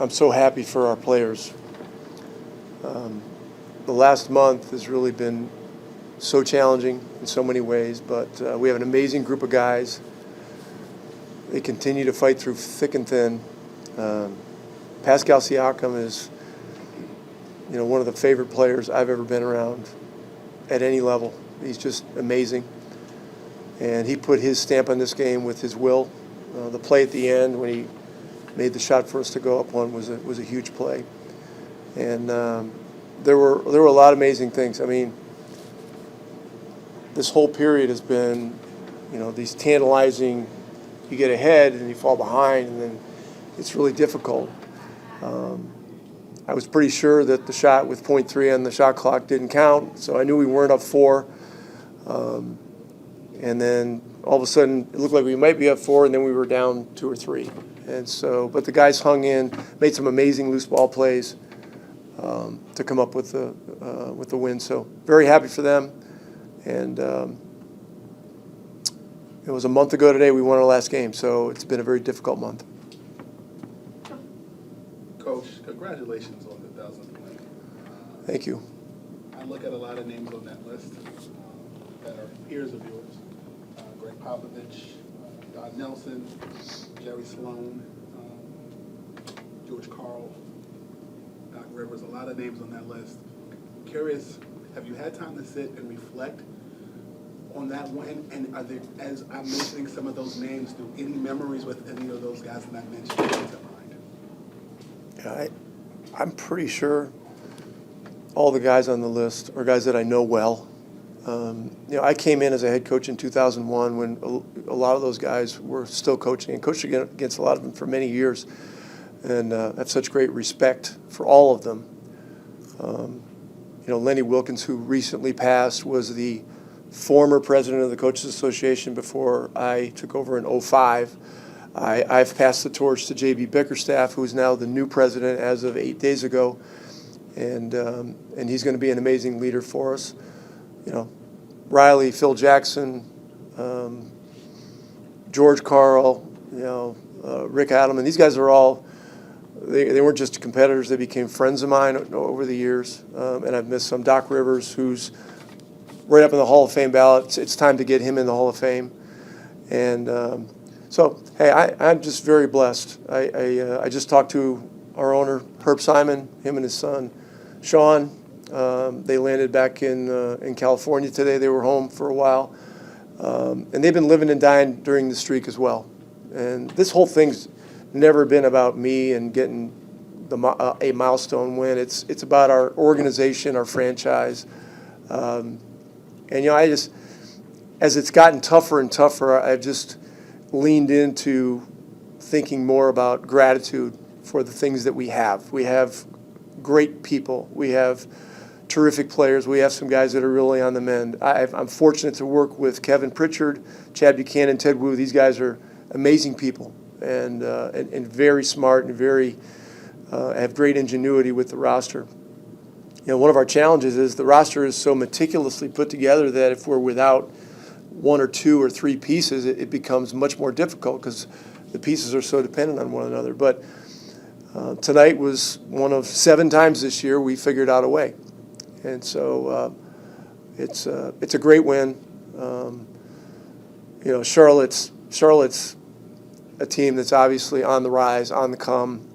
I'm so happy for our players. The last month has really been so challenging in so many ways, but we have an amazing group of guys. They continue to fight through thick and thin. Pascal Siakam is, one of the favorite players I've ever been around at any level. He's just amazing, and he put his stamp on this game with his will. The play at the end when he made the shot for us to go up one was a huge play, and there were a lot of amazing things. I mean, this whole period has been, these tantalizing. You get ahead and you fall behind, and then it's really difficult. I was pretty sure that the shot with .3 on the shot clock didn't count, so I knew we weren't up 4. And then all of a sudden, it looked like we might be up 4, and then we were down 2 or 3. And so, but the guys hung in, made some amazing loose ball plays to come up with the win. So very happy for them. And it was a month ago today we won our last game, so it's been a very difficult month. Coach, congratulations on the 1,000th win. Thank you. I look at a lot of names on that list that are peers of yours. Greg Popovich, Don Nelson, Jerry Sloan, George Karl, Doc Rivers, a lot of names on that list. Curious, have you had time to sit and reflect on that win? And are there, as I'm mentioning some of those names, do any memories with any of those guys that I mentioned come to mind? Yeah, I'm pretty sure all the guys on the list are guys that I know well. I came in as a head coach in 2001 when a lot of those guys were still coaching, and coached against a lot of them for many years, and I have such great respect for all of them. Lenny Wilkins, who recently passed, was the former president of the Coaches Association before I took over in 2005. I've passed the torch to J.B. Bickerstaff, who is now the new president as of 8 days ago, and he's going to be an amazing leader for us. Riley, Phil Jackson, George Karl, Rick Adelman. These guys are all, they weren't just competitors, they became friends of mine over the years. And I've missed some. Doc Rivers, who's right up in the Hall of Fame ballot. It's time to get him in the Hall of Fame. And so, hey, I'm just very blessed. I just talked to our owner, Herb Simon, him and his son, Sean. They landed back in California today. They were home for a while. And they've been living and dying during the streak as well. And this whole thing's never been about me and getting a milestone win. It's about our organization, our franchise. And, I just, as it's gotten tougher and tougher, I've just leaned into thinking more about gratitude for the things that we have. We have great people. We have terrific players. We have some guys that are really on the mend. I'm fortunate to work with Kevin Pritchard, Chad Buchanan, Ted Wu. These guys are amazing people and very smart and very have great ingenuity with the roster. One of our challenges is the roster is so meticulously put together that if we're without 1 or 2 or 3 pieces, it becomes much more difficult because the pieces are so dependent on one another. But tonight was one of 7 times this year we figured out a way. And so it's a great win. Charlotte's a team that's obviously on the rise, on the come.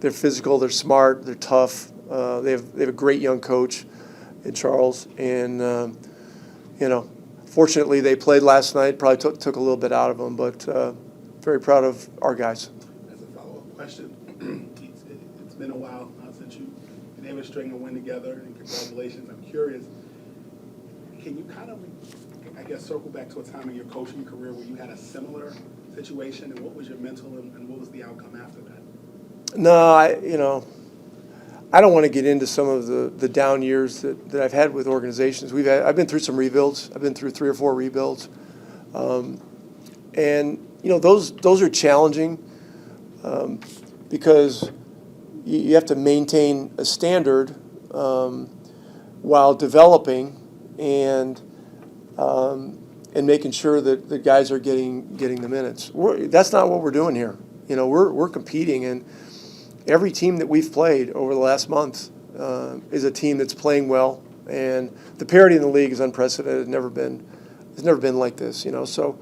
They're physical, they're smart, they're tough. They have a great young coach in Charles, and fortunately they played last night. Probably took a little bit out of them, but very proud of our guys. As a follow-up question, it's been a while since you've been able to string a win together, and congratulations. I'm curious, can you kind of, circle back to a time in your coaching career where you had a similar situation, and what was your mental and what was the outcome after that? No, I don't want to get into some of the down years that I've had with organizations. I've been through some rebuilds. I've been through 3 or 4 rebuilds, and those are challenging because you have to maintain a standard while developing and making sure that the guys are getting the minutes. That's not what we're doing here. We're competing, and every team that we've played over the last month is a team that's playing well, and the parity in the league is unprecedented. It's never been like this, you know. So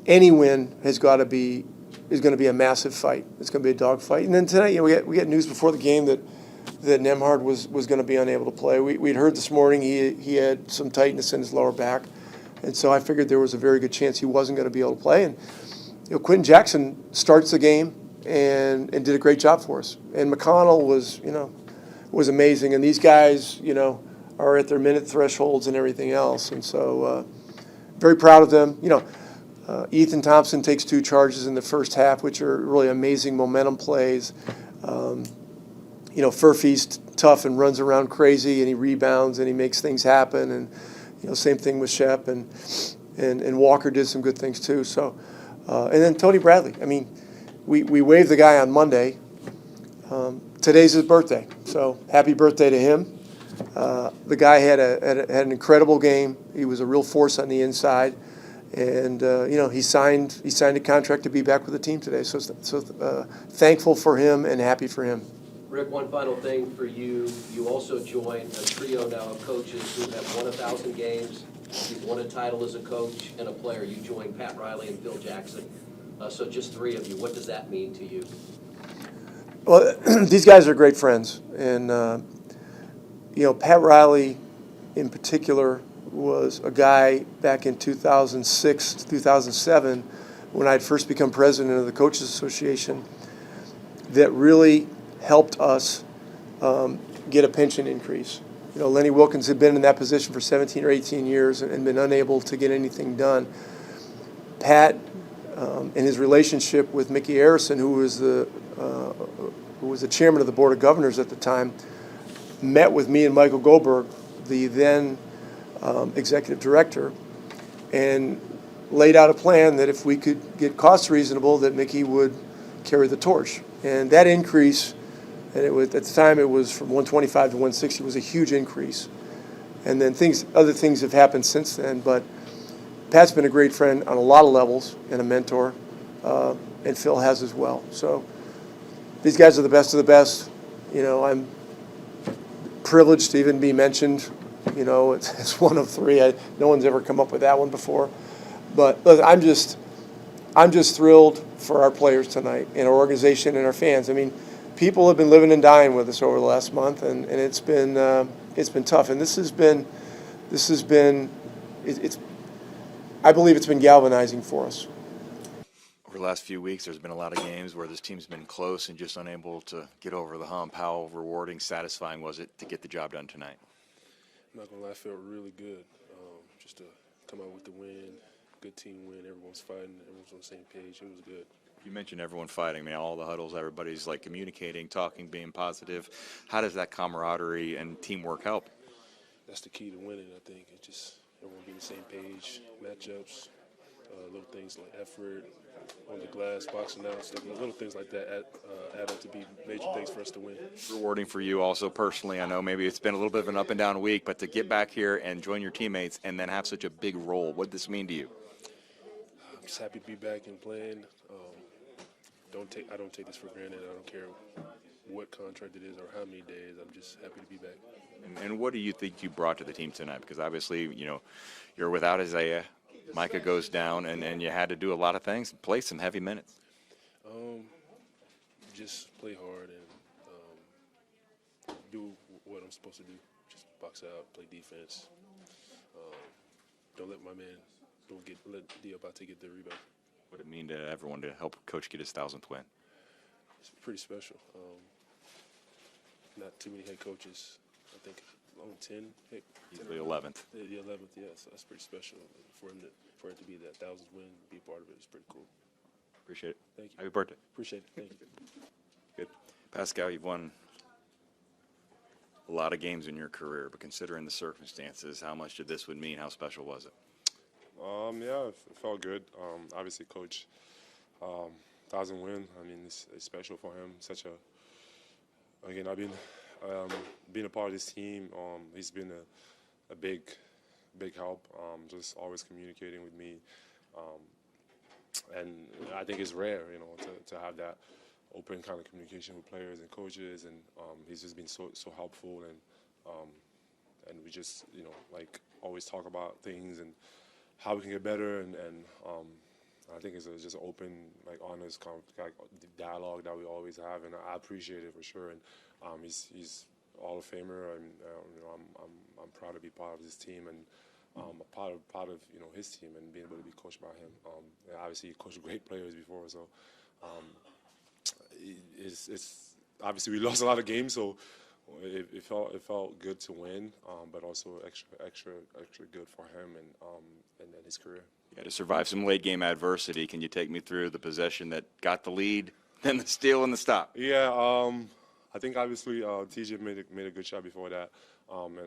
any win is going to be a massive fight. It's going to be a dog fight. And then tonight, you know, we get news before the game that Nemhard was going to be unable to play. We'd heard this morning he had some tightness in his lower back, and so I figured there was a very good chance he wasn't going to be able to play. And you know, Quentin Jackson starts the game and did a great job for us. And McConnell was amazing. And these guys, you know, are at their minute thresholds and everything else. And so very proud of them. You know, Ethan Thompson takes 2 charges in the first half, which are really amazing momentum plays. You know, Furphy's tough and runs around crazy, and he rebounds and he makes things happen. And you know, same thing with Shep, and Walker did some good things too. So, and then Tony Bradley. I mean, we waived the guy on Monday. Today's his birthday, so happy birthday to him. The guy had an incredible game. He was a real force on the inside, and you know, he signed a contract to be back with the team today. So thankful for him and happy for him. Rick, one final thing for you. You also joined a trio now of coaches who have won 1,000 games. You've won a title as a coach and a player. You joined Pat Riley and Phil Jackson. So just 3 of you. What does that mean to you? Well, these guys are great friends, and you know, Pat Riley in particular was a guy back in 2006, 2007, when I had first become president of the Coaches Association, that really helped us get a pension increase. You know, Lenny Wilkins had been in that position for 17 or 18 years and been unable to get anything done. Pat, in his relationship with Mickey Arison, who was the chairman of the Board of Governors at the time, met with me and Michael Goldberg, the then executive director, and laid out a plan that if we could get costs reasonable, that Mickey would carry the torch. And that increase, and it was, at the time it was from 125 to 160, was a huge increase. And then other things have happened since then, but Pat's been a great friend on a lot of levels and a mentor, and Phil has as well. So these guys are the best of the best. You know, I'm privileged to even be mentioned. You know, it's one of 3. No one's ever come up with that one before. But look, I'm just thrilled for our players tonight and our organization and our fans. I mean, people have been living and dying with us over the last month, and it's been tough. And I believe it's been galvanizing for us. Over the last few weeks, there's been a lot of games where this team's been close and just unable to get over the hump. How rewarding, satisfying was it to get the job done tonight? I'm not gonna lie, I felt really good just to come out with the win. Good team win. Everyone's fighting. Everyone's on the same page. It was good. You mentioned everyone fighting. I mean, all the huddles, everybody's like communicating, talking, being positive. How does that camaraderie and teamwork help? That's the key to winning, I think. It's just everyone being on the same page, matchups, little things like effort on the glass, boxing out, stuff, little things like that add up to be major things for us to win. Rewarding for you also personally. I know maybe it's been a little bit of an up and down week, but to get back here and join your teammates and then have such a big role, what does this mean to you? I'm just happy to be back and playing. I don't take this for granted. I don't care what contract it is or how many days. I'm just happy to be back. And what do you think you brought to the team tonight? Because obviously, you know, you're without Isaiah. Micah goes down, and you had to do a lot of things, play some heavy minutes. Just play hard and do what I'm supposed to do. Just box out, play defense. Don't let my man let Diabate get the rebound. What did it mean to everyone to help Coach get his 1,000th win? It's pretty special. Not too many head coaches. I think only 10. He's the 11th. The 11th, yeah. So that's pretty special for him to be that 1,000th win, be a part of it. It's pretty cool. Appreciate it. Thank you. Happy birthday. Appreciate it. Thank you. Good. Pascal, you've won a lot of games in your career, but considering the circumstances, how much did this would mean? How special was it? Yeah, it felt good. Obviously, Coach, 1,000 win. I mean, it's special for him. Again, I've been being a part of this team. He's been a big help. Just always communicating with me, and I think it's rare, you know, to have that open kind of communication with players and coaches, and he's just been so helpful, and we just like always talk about things and how we can get better, and I think it's just an open, like honest kind of like dialogue that we always have, and I appreciate it for sure. And he's Hall of Famer, and I'm proud to be part of this team, and part of his team, and being able to be coached by him. And obviously he coached great players before, so it's obviously we lost a lot of games, so it felt good to win, but also extra good for him and his career. Yeah, to survive some late game adversity, can you take me through the possession that got the lead, then the steal and the stop? Yeah, I think obviously TJ made a good shot before that, and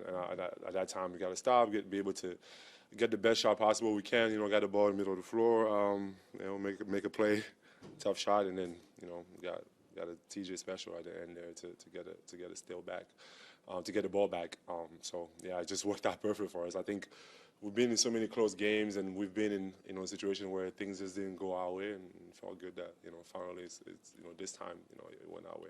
at that time we got to stop, be able to get the best shot possible we can. Got the ball in the middle of the floor, make a play, tough shot, and then got a TJ special at the end there to get a steal back, to get the ball back. So yeah, it just worked out perfect for us. I think we've been in so many close games, and we've been in a situation where things just didn't go our way, and it felt good that finally it's this time it went our way.